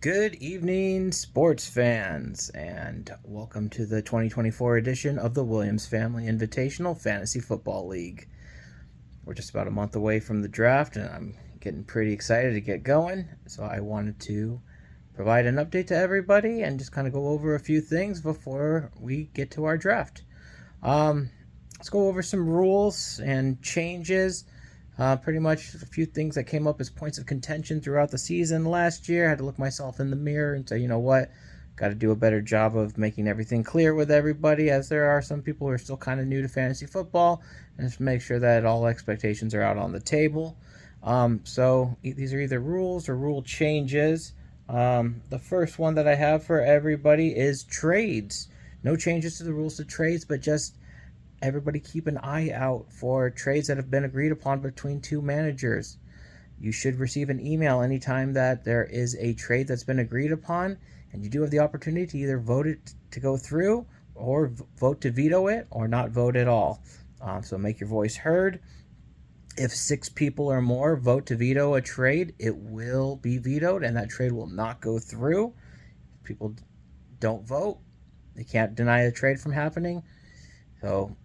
Good evening, sports fans, and welcome to the 2024 edition of the Williams Family Invitational Fantasy Football League. We're just about a month away from the draft, and I'm getting pretty excited to get going, so I wanted to provide an update to everybody and just kind of go over a few things before we get to our draft. Let's go over some rules and changes. Pretty much a few things that came up as points of contention throughout the season last year. I had to look myself in the mirror and say, you know what, got to do a better job of making everything clear with everybody, as there are some people who are still kind of new to fantasy football, and just make sure that all expectations are out on the table. So these are either rules or rule changes. The first one that I have for everybody is trades. No changes to the rules to trades, but just everybody keep an eye out for trades that have been agreed upon between two managers. You should receive an email anytime that there is a trade that's been agreed upon, and you do have the opportunity to either vote it to go through or vote to veto it or not vote at all. So make your voice heard. If 6 people or more vote to veto a trade, it will be vetoed and that trade will not go through. If people don't vote, they can't deny a trade from happening. So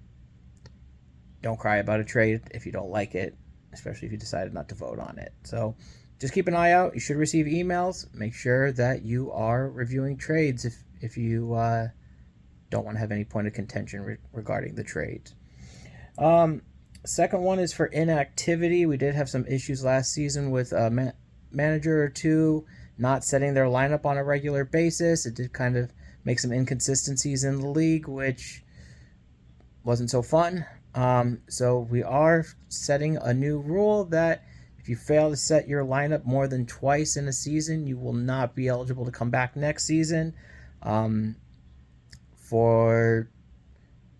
don't cry about a trade if you don't like it, especially if you decided not to vote on it. So just keep an eye out. You should receive emails. Make sure that you are reviewing trades if you don't want to have any point of contention regarding the trades. Second one is for inactivity. We did have some issues last season with a manager or two not setting their lineup on a regular basis. It did kind of make some inconsistencies in the league, which wasn't so fun. So we are setting a new rule that if you fail to set your lineup more than twice in a season, you will not be eligible to come back next season. For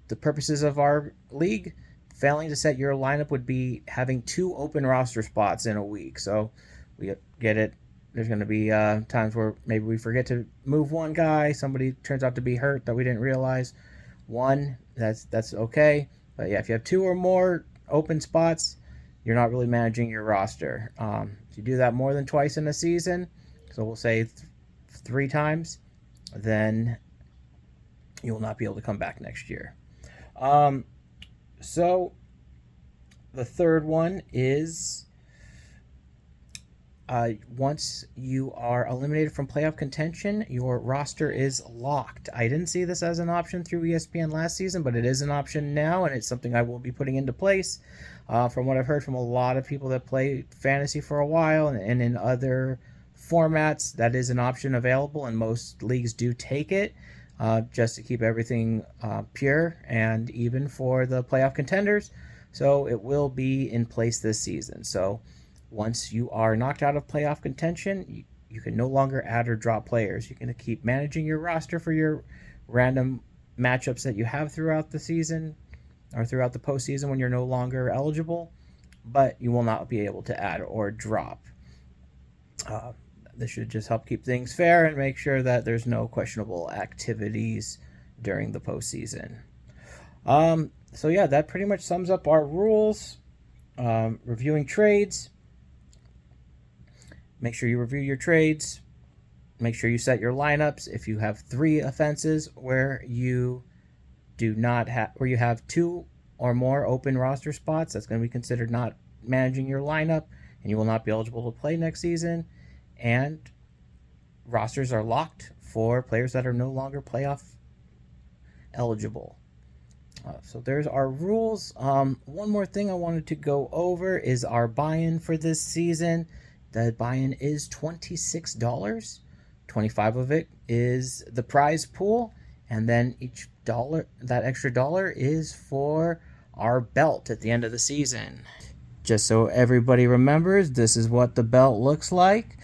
the purposes of our league, failing to set your lineup would be having 2 open roster spots in a week. So we get it. There's going to be times where maybe we forget to move one guy. Somebody turns out to be hurt that we didn't realize. That's okay. But yeah, if you have 2 or more open spots, you're not really managing your roster. If you do that more than twice in a season, so we'll say 3 times, then you will not be able to come back next year. So the third one is once you are eliminated from playoff contention, your roster is locked. I didn't see this as an option through ESPN last season, but it is an option now, and it's something I will be putting into place. From what I've heard from a lot of people that play fantasy for a while and in other formats, that is an option available, and most leagues do take it just to keep everything pure and even for the playoff contenders. So it will be in place this season. So once you are knocked out of playoff contention, you can no longer add or drop players. You can keep managing your roster for your random matchups that you have throughout the season or throughout the postseason when you're no longer eligible, but you will not be able to add or drop. This should just help keep things fair and make sure that there's no questionable activities during the postseason. So yeah, that pretty much sums up our rules. Reviewing trades. Make sure you review your trades. Make sure you set your lineups. If you have 3 offenses where you where you have 2 or more open roster spots, that's going to be considered not managing your lineup, and you will not be eligible to play next season. And rosters are locked for players that are no longer playoff eligible. So there's our rules. One more thing I wanted to go over is our buy-in for this season. The buy-in is $26. $25 of it is the prize pool, and then each dollar, that extra dollar, is for our belt at the end of the season. Just so everybody remembers, this is what the belt looks like,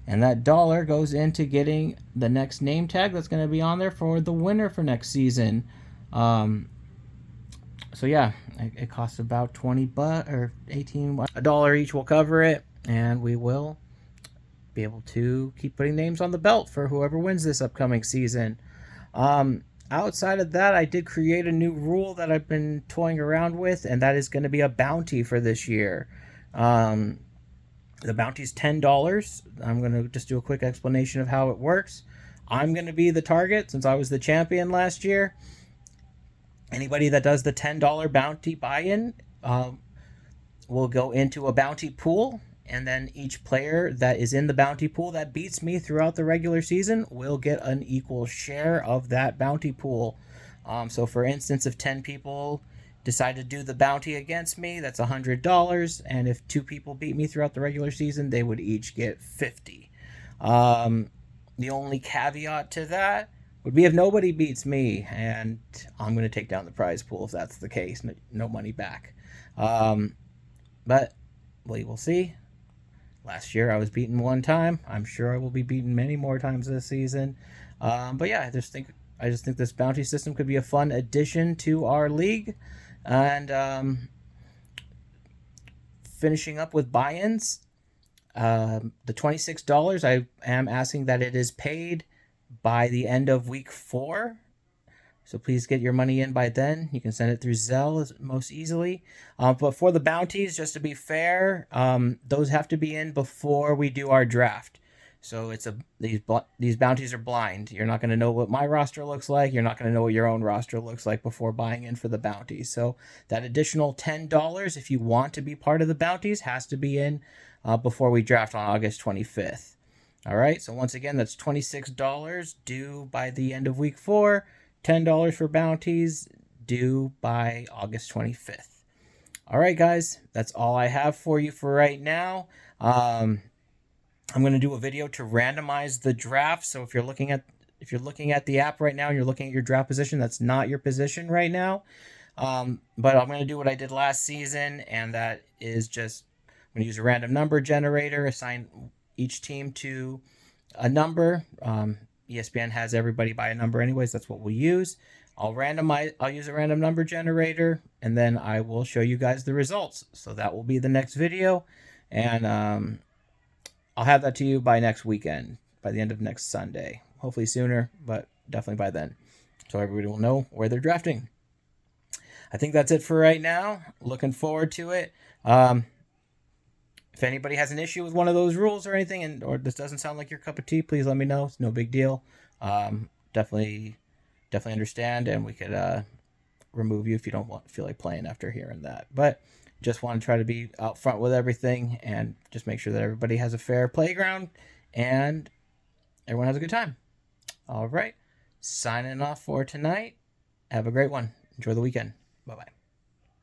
and that dollar goes into getting the next name tag that's going to be on there for the winner for next season. So yeah, it costs about $20 or $18. $1 each will cover it, and we will be able to keep putting names on the belt for whoever wins this upcoming season. Outside of that, I did create a new rule that I've been toying around with, and that is going to be a bounty for this year. The bounty's $10. I'm going to just do a quick explanation of how it works. I'm going to be the target since I was the champion last year. Anybody that does the $10 bounty buy-in will go into a bounty pool, and then each player that is in the bounty pool that beats me throughout the regular season will get an equal share of that bounty pool. So for instance, if 10 people decide to do the bounty against me, that's $100, and if 2 people beat me throughout the regular season, they would each get $50. The only caveat to that would be if nobody beats me, and I'm going to take down the prize pool if that's the case. No money back. But we will see. Last year I was beaten 1 time. I'm sure I will be beaten many more times this season. But yeah, I just think this bounty system could be a fun addition to our league. And finishing up with buy-ins, the $26, I am asking that it is paid by the end of week 4. So please get your money in by then. You can send it through Zelle most easily. But for the bounties, just to be fair, those have to be in before we do our draft. So these bounties are blind. You're not going to know what my roster looks like. You're not going to know what your own roster looks like before buying in for the bounties. So that additional $10, if you want to be part of the bounties, has to be in before we draft on August 25th. All right. So once again, that's $26 due by the end of week 4. $10 for bounties due by August 25th. All right, guys, that's all I have for you for right now. I'm going to do a video to randomize the draft. So if you're looking at the app right now and you're looking at your draft position, that's not your position right now. But I'm going to do what I did last season, and that is just I'm going to use a random number generator, assign each team to a number. ESPN has everybody by a number anyways. That's what we'll use. I'll use a random number generator, and then I will show you guys the results. So that will be the next video, and I'll have that to you by next weekend, by the end of next Sunday. Hopefully sooner, but definitely by then. So everybody will know where they're drafting. I think that's it for right now. Looking forward to it. If anybody has an issue with one of those rules or anything, or this doesn't sound like your cup of tea, please let me know. It's no big deal. Definitely understand, and we could remove you if you don't feel like playing after hearing that. But just want to try to be out front with everything and just make sure that everybody has a fair playground and everyone has a good time. All right, signing off for tonight. Have a great one. Enjoy the weekend. Bye-bye.